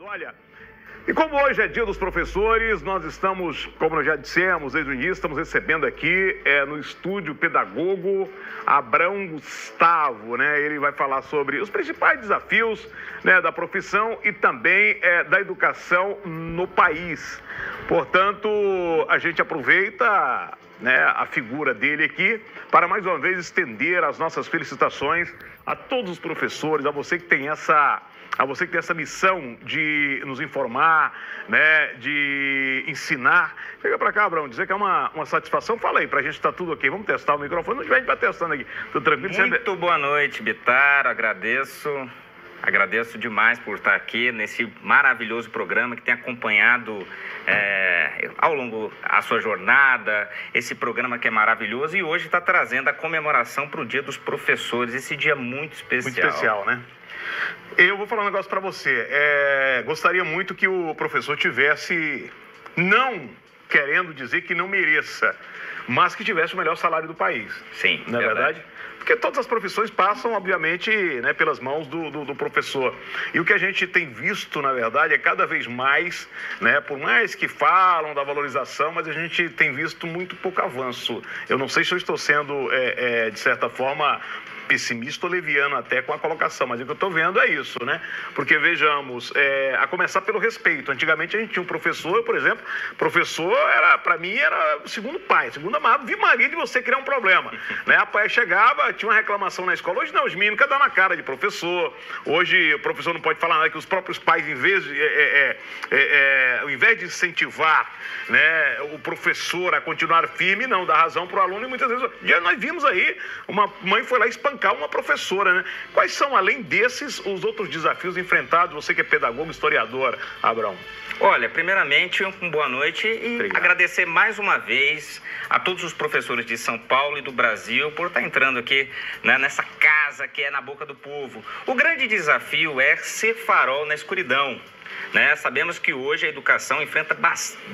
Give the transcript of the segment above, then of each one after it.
Olha, e como hoje é dia dos professores, nós estamos, como nós já dissemos desde o início, estamos recebendo aqui no estúdio pedagogo Abrão Gustavo, né? Ele vai falar sobre os principais desafios, né, da profissão e também da educação no país. Portanto, a gente aproveita, né, a figura dele aqui para mais uma vez estender as nossas felicitações a todos os professores, a você que tem essa missão de nos informar, né, de ensinar. Chega para cá, Abrão, dizer que é uma satisfação. Fala aí, para a gente estar tudo ok. Vamos testar o microfone, a gente vai testando aqui. Tudo tranquilo? Muito boa noite, Bitar. Agradeço demais por estar aqui nesse maravilhoso programa que tem acompanhado ao longo a sua jornada, esse programa que é maravilhoso e hoje está trazendo a comemoração para o Dia dos Professores, esse dia muito especial. Muito especial, né? Eu vou falar um negócio para você. Gostaria muito que o professor tivesse, não querendo dizer que não mereça, mas que tivesse o melhor salário do país. Sim, não é verdade? Porque todas as profissões passam, obviamente, né, pelas mãos do professor. E o que a gente tem visto, na verdade, é cada vez mais, né, por mais que falam da valorização, mas a gente tem visto muito pouco avanço. Eu não sei se eu estou sendo, de certa forma, pessimista ou leviano até com a colocação, mas o que eu estou vendo é isso, né? Porque, vejamos, a começar pelo respeito. Antigamente a gente tinha um professor, por exemplo, professor para mim era o segundo pai, segunda Ave Maria de você criar um problema, né? A pai chegava, tinha uma reclamação na escola. Hoje não, os meninos cada na cara de professor. Hoje o professor não pode falar nada, que os próprios pais, ao invés de incentivar, né, o professor a continuar firme, não, dá razão para o aluno. E muitas vezes nós vimos aí, uma mãe foi lá espancar uma professora, né? Quais são, além desses, os outros desafios enfrentados? Você que é pedagogo, historiador, Abrão. Olha, primeiramente, boa noite e Obrigado. Agradecer mais uma vez a todos os professores de São Paulo e do Brasil por estar entrando aqui, né, nessa casa que é na boca do povo. O grande desafio é ser farol na escuridão. Né? Sabemos que hoje a educação enfrenta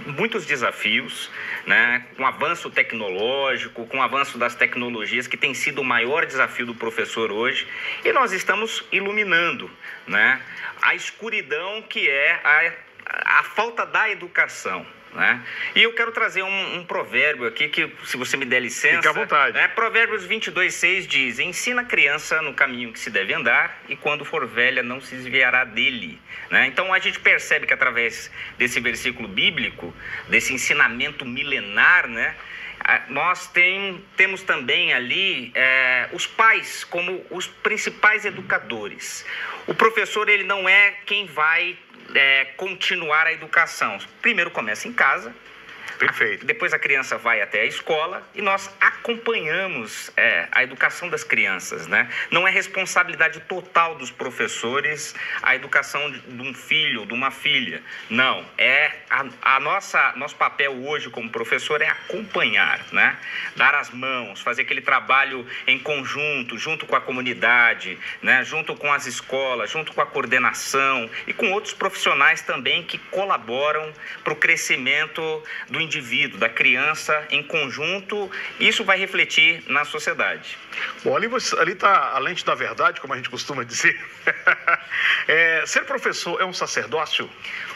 muitos desafios, né? Com o avanço tecnológico, com o avanço das tecnologias, que tem sido o maior desafio do professor hoje, e nós estamos iluminando, né, a escuridão que é a falta da educação. Né? E eu quero trazer um provérbio aqui, que, se você me der licença... Fique à vontade. Provérbios 22:6 diz: ensina a criança no caminho que se deve andar, e quando for velha não se desviará dele. Né? Então a gente percebe que através desse versículo bíblico, desse ensinamento milenar, né, nós temos também ali os pais como os principais educadores. O professor, ele não é quem vai continuar a educação. Primeiro começa em casa. Perfeito. Depois a criança vai até a escola e nós acompanhamos a educação das crianças, né? Não é responsabilidade total dos professores a educação de um filho, de uma filha. Não, nosso papel hoje como professor é acompanhar, né? Dar as mãos, fazer aquele trabalho em conjunto, junto com a comunidade, né? Junto com as escolas, junto com a coordenação e com outros profissionais também que colaboram para o crescimento do indivíduo, da criança em conjunto. Isso vai refletir na sociedade. Bom, ali está a lente da verdade, como a gente costuma dizer. Ser professor é um sacerdócio?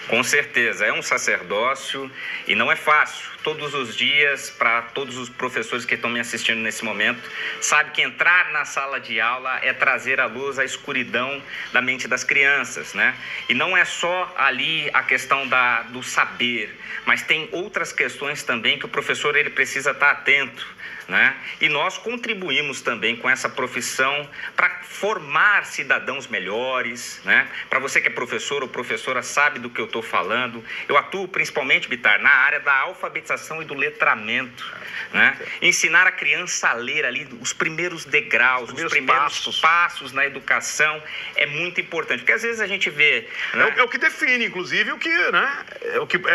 Com certeza, é um sacerdócio e não é fácil. Todos os dias, para todos os professores que estão me assistindo nesse momento, sabe que entrar na sala de aula é trazer à luz a escuridão da mente das crianças, né? E não é só ali a questão do saber, mas tem outras questões também que o professor ele precisa estar atento, né? E nós contribuímos também com essa profissão para formar cidadãos melhores, né? Para você que é professor ou professora sabe do que eu estou falando. Eu atuo principalmente, Bitar, na área da alfabetização e do letramento, né? Ensinar a criança a ler ali os primeiros degraus, os primeiros passos na educação é muito importante, porque às vezes a gente vê, né? É o que define, inclusive, o que, né?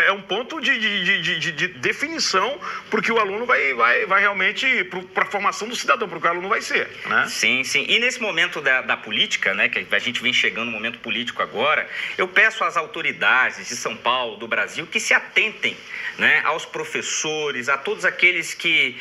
É um ponto de definição, porque o aluno vai realmente para a formação do cidadão, para o que o aluno vai ser, né? Sim, sim. E nesse momento da política, né, que a gente vem chegando no momento político agora, eu peço às autoridades de São Paulo, do Brasil, que se atentem, né, aos professores, a todos aqueles que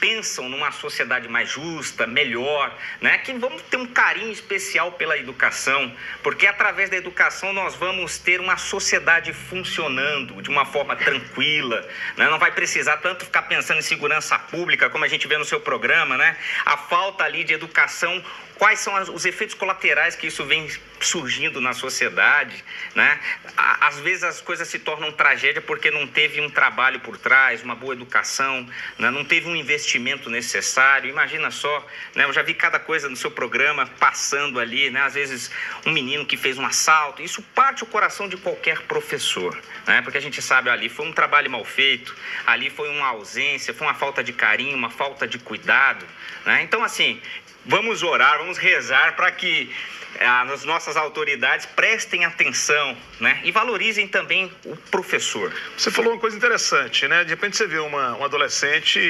pensam numa sociedade mais justa, melhor, né? Que vamos ter um carinho especial pela educação, porque através da educação nós vamos ter uma sociedade funcionando de uma forma tranquila, né? Não vai precisar tanto ficar pensando em segurança pública, como a gente vê no seu programa, né? A falta ali de educação, quais são os efeitos colaterais que isso vem surgindo na sociedade, né? Às vezes as coisas se tornam tragédia porque não teve um trabalho por trás, uma boa educação, né? Não teve um investimento necessário. Imagina só, né? Eu já vi cada coisa no seu programa passando ali, né? Às vezes um menino que fez um assalto, isso parte o coração de qualquer professor, né? Porque a gente sabe, ali foi um trabalho mal feito, ali foi uma ausência, foi uma falta de carinho, uma falta de cuidado, né? Então, assim, vamos orar, vamos rezar para que as nossas autoridades prestem atenção, né? E valorizem também o professor. Você falou uma coisa interessante, né? De repente você vê um adolescente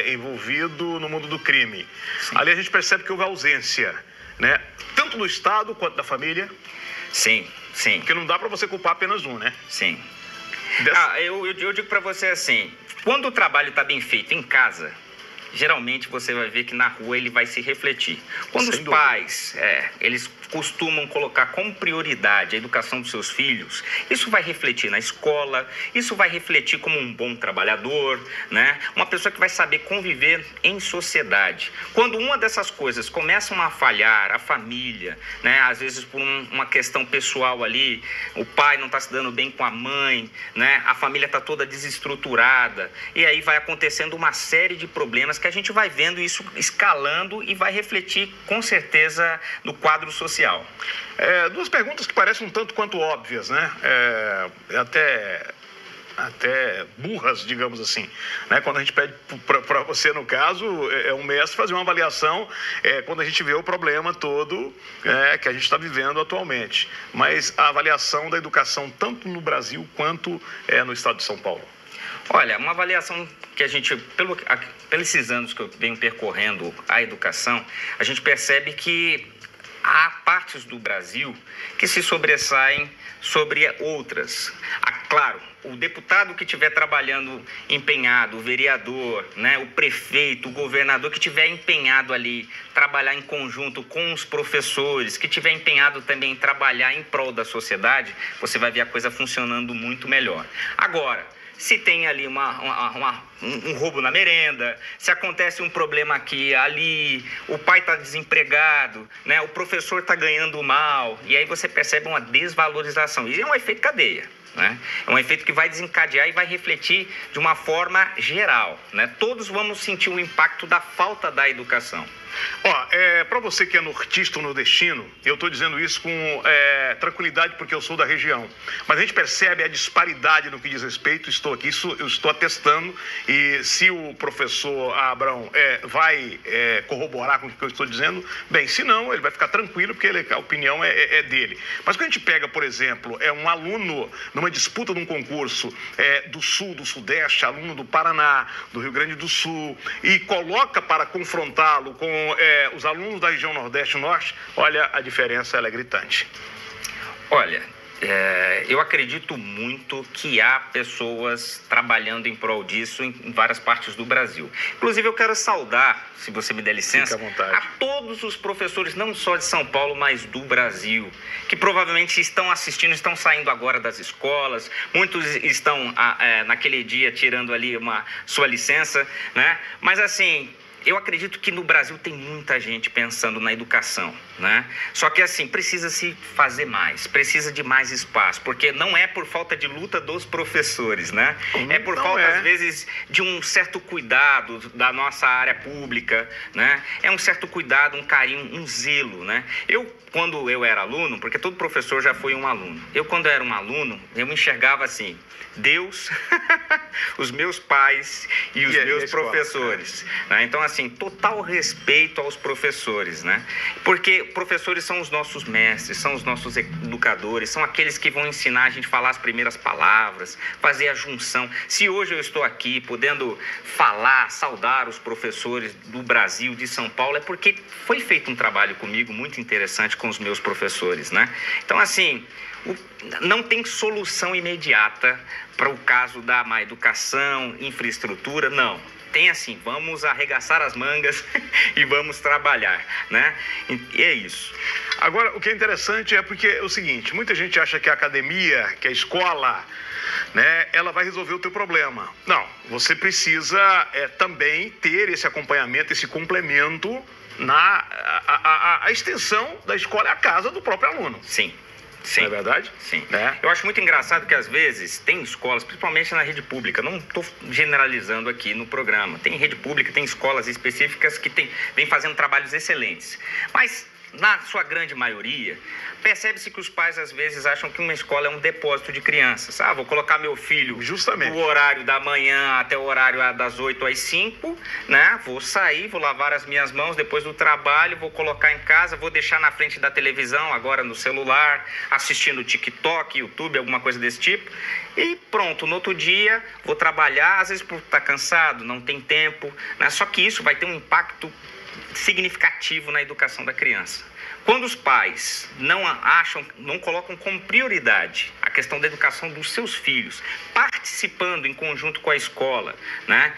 envolvido no mundo do crime. Sim. Ali a gente percebe que houve ausência, né? Tanto do Estado quanto da família. Sim, sim. Porque não dá para você culpar apenas um, né? Sim. Eu digo para você assim, quando o trabalho está bem feito em casa, geralmente você vai ver que na rua ele vai se refletir. Quando os pais, eles costumam colocar como prioridade a educação dos seus filhos, isso vai refletir na escola, isso vai refletir como um bom trabalhador, né? Uma pessoa que vai saber conviver em sociedade. Quando uma dessas coisas começam a falhar, a família, né? Às vezes por uma questão pessoal ali, o pai não está se dando bem com a mãe, né? A família está toda desestruturada, e aí vai acontecendo uma série de problemas que a gente vai vendo isso escalando e vai refletir com certeza no quadro social. Duas perguntas que parecem um tanto quanto óbvias, né? Até burras, digamos assim, né? Quando a gente pede para você, no caso, um mestre fazer uma avaliação quando a gente vê o problema todo que a gente está vivendo atualmente. Mas a avaliação da educação tanto no Brasil quanto no estado de São Paulo. Olha, uma avaliação que a gente, pelos anos que eu venho percorrendo a educação, a gente percebe que há partes do Brasil que se sobressaem sobre outras. Claro, o deputado que estiver trabalhando empenhado, o vereador, né, o prefeito, o governador que estiver empenhado ali, trabalhar em conjunto com os professores, que estiver empenhado também em trabalhar em prol da sociedade, você vai ver a coisa funcionando muito melhor. Agora, se tem ali um roubo na merenda, se acontece um problema aqui, ali, o pai está desempregado, né, o professor está ganhando mal, e aí você percebe uma desvalorização. Isso é um efeito cadeia, né? É um efeito que vai desencadear e vai refletir de uma forma geral, né? Todos vamos sentir o impacto da falta da educação. Para você que é nortista ou nordestino, eu estou dizendo isso com tranquilidade porque eu sou da região. Mas a gente percebe a disparidade no que diz respeito, estou aqui, eu estou atestando, e se o professor Abrão vai corroborar com o que eu estou dizendo, bem, se não, ele vai ficar tranquilo porque a opinião é dele. Mas quando a gente pega, por exemplo, um aluno numa disputa de um concurso do Sul, do Sudeste, aluno do Paraná, do Rio Grande do Sul, e coloca para confrontá-lo com os alunos da região Nordeste e Norte, olha, a diferença ela é gritante. Olha, eu acredito muito que há pessoas trabalhando em prol disso em várias partes do Brasil. Inclusive, eu quero saudar, se você me der licença, a todos os professores, não só de São Paulo, mas do Brasil, que provavelmente estão assistindo, estão saindo agora das escolas, muitos estão naquele dia tirando ali sua licença, né? Mas assim, eu acredito que no Brasil tem muita gente pensando na educação, né? Só que assim, precisa se fazer mais, precisa de mais espaço, porque não é por falta de luta dos professores, né? É por falta, às vezes, de um certo cuidado da nossa área pública, né? É um certo cuidado, um carinho, um zelo, né? Quando eu era aluno, porque todo professor já foi um aluno, quando eu era um aluno, eu me enxergava assim, Deus, os meus pais e os meus professores, né? Então, assim, total respeito aos professores, né? Porque professores são os nossos mestres, são os nossos educadores, são aqueles que vão ensinar a gente a falar as primeiras palavras, fazer a junção. Se hoje eu estou aqui podendo falar, saudar os professores do Brasil, de São Paulo, é porque foi feito um trabalho comigo muito interessante com os meus professores, né? Então, assim, não tem solução imediata para o caso da má educação, infraestrutura, não. tem assim, vamos arregaçar as mangas e vamos trabalhar, né? E é isso. Agora, o que é interessante é porque é o seguinte, muita gente acha que a academia, que a escola, né, ela vai resolver o teu problema. Não, você precisa também ter esse acompanhamento, esse complemento a extensão da escola é a casa do próprio aluno. Sim. Sim. Não é verdade? Sim. Eu acho muito engraçado que às vezes tem escolas, principalmente na rede pública, não estou generalizando aqui no programa, tem rede pública, tem escolas específicas que vem fazendo trabalhos excelentes, mas na sua grande maioria, percebe-se que os pais às vezes acham que uma escola é um depósito de crianças. Vou colocar meu filho do horário da manhã até o horário das 8 às 5, né? Vou sair, vou lavar as minhas mãos depois do trabalho, vou colocar em casa, vou deixar na frente da televisão, agora no celular, assistindo TikTok, YouTube, alguma coisa desse tipo. E pronto, no outro dia vou trabalhar, às vezes por estar cansado, não tem tempo, né? Só que isso vai ter um impacto significativo na educação da criança. Quando os pais não colocam como prioridade a questão da educação dos seus filhos, participando em conjunto com a escola, né?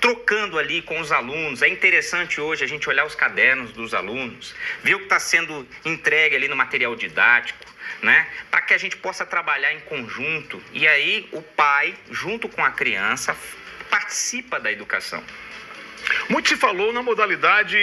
Trocando ali com os alunos, é interessante hoje a gente olhar os cadernos dos alunos, ver o que está sendo entregue ali no material didático, né? Para que a gente possa trabalhar em conjunto e aí o pai, junto com a criança, participa da educação. Muito se falou na modalidade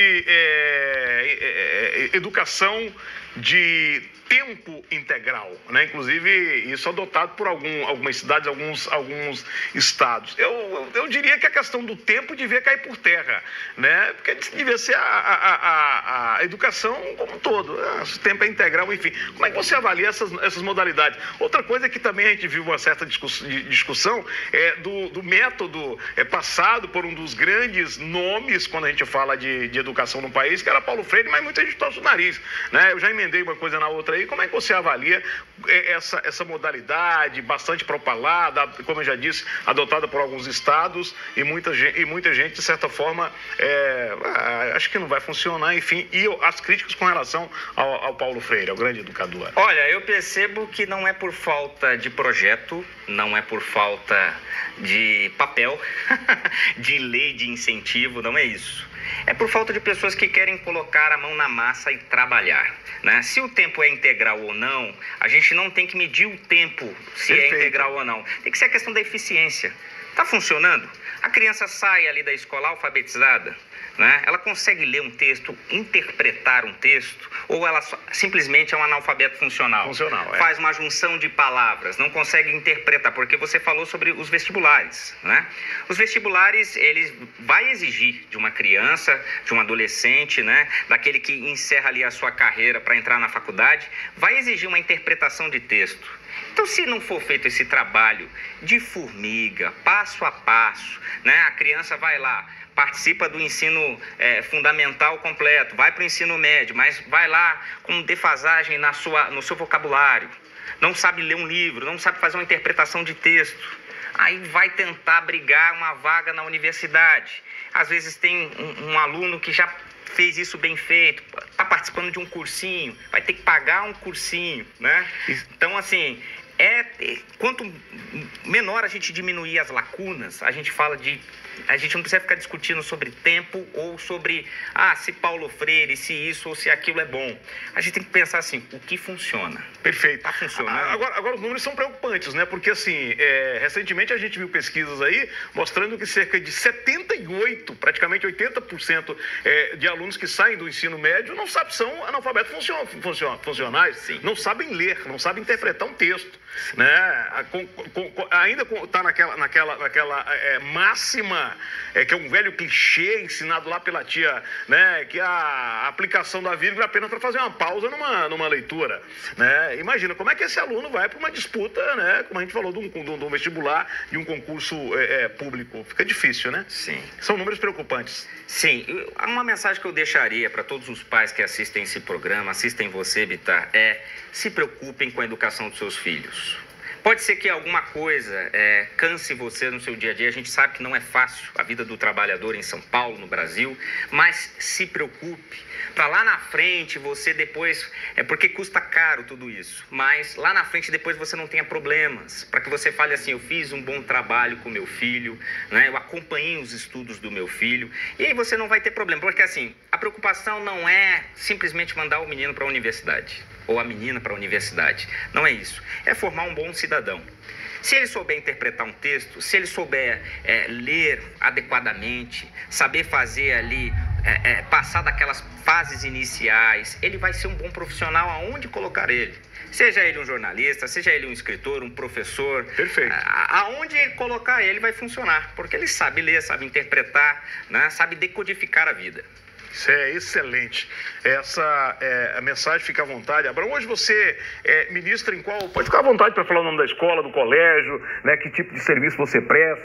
educação de tempo integral, né? Inclusive isso adotado por algumas cidades, alguns estados. Eu diria que a questão do tempo devia cair por terra, né? Porque devia ser a educação como um todo. O tempo é integral, enfim. Como é que você avalia essas modalidades? Outra coisa que também a gente viu uma certa discussão é do método passado por um dos grandes nomes quando a gente fala de educação no país, que era Paulo Freire, mas muita gente torce o nariz, né? Eu já emendei uma coisa na outra aí. Como é que você avalia essa modalidade bastante propalada, como eu já disse, adotada por alguns estados e muita gente, de certa forma, acho que não vai funcionar, enfim, e as críticas com relação ao Paulo Freire, ao grande educador? Olha, eu percebo que não é por falta de projeto, não é por falta de papel, de lei de incentivo, não é isso. É por falta de pessoas que querem colocar a mão na massa e trabalhar, né? Se o tempo é integral ou não, a gente não tem que medir o tempo se é integral ou não. Tem que ser a questão da eficiência. Está funcionando? A criança sai ali da escola alfabetizada, né? Ela consegue ler um texto, interpretar um texto, ou ela simplesmente é um analfabeto funcional? Faz uma junção de palavras, não consegue interpretar, porque você falou sobre os vestibulares, né? Os vestibulares, eles vai exigir de uma criança, de um adolescente, né? Daquele que encerra ali a sua carreira para entrar na faculdade, vai exigir uma interpretação de texto. Então, se não for feito esse trabalho de formiga, passo a passo, né? A criança vai lá, participa do ensino fundamental completo, vai para o ensino médio, mas vai lá com defasagem no seu vocabulário, não sabe ler um livro, não sabe fazer uma interpretação de texto, aí vai tentar brigar uma vaga na universidade. Às vezes tem um aluno que já fez isso bem feito, está participando de um cursinho, vai ter que pagar um cursinho, né? Então, assim, quanto menor a gente diminuir as lacunas, a gente não precisa ficar discutindo sobre tempo ou sobre, se Paulo Freire, se isso ou se aquilo é bom. A gente tem que pensar assim, o que funciona? Perfeito. Está funcionando? Agora os números são preocupantes, né? Porque, assim, recentemente a gente viu pesquisas aí mostrando que cerca de 78%, praticamente 80% de alunos que saem do ensino médio são analfabetos funcionais. Sim. Não sabem ler, não sabem interpretar um texto, né? Ainda está naquela máxima, que é um velho clichê ensinado lá pela tia, né? Que a aplicação da vírgula é apenas para fazer uma pausa numa leitura, né? Imagina como é que esse aluno vai para uma disputa, né? Como a gente falou, de um vestibular, de um concurso público. Fica difícil, né? Sim. São números preocupantes. Sim. Uma mensagem que eu deixaria para todos os pais que assistem esse programa, assistem você, Bitar, se preocupem com a educação dos seus filhos. Pode ser que alguma coisa canse você no seu dia a dia. A gente sabe que não é fácil a vida do trabalhador em São Paulo, no Brasil, mas se preocupe. Para lá na frente você depois, porque custa caro tudo isso, mas lá na frente depois você não tenha problemas, para que você fale assim, eu fiz um bom trabalho com meu filho, né? Eu acompanhei os estudos do meu filho, e aí você não vai ter problema, porque assim, a preocupação não é simplesmente mandar o menino para a universidade, ou a menina para a universidade, não é isso, é formar um bom cidadão. Se ele souber interpretar um texto, se ele souber ler adequadamente, saber fazer ali, passar daquelas fases iniciais, ele vai ser um bom profissional aonde colocar ele. Seja ele um jornalista, seja ele um escritor, um professor. Perfeito. Aonde ele colocar ele vai funcionar, porque ele sabe ler, sabe interpretar, né, sabe decodificar a vida. Isso é excelente. Essa a mensagem, fica à vontade. Abrão, hoje você ministra em qual... Pode ficar à vontade para falar o nome da escola, do colégio, né? Que tipo de serviço você presta.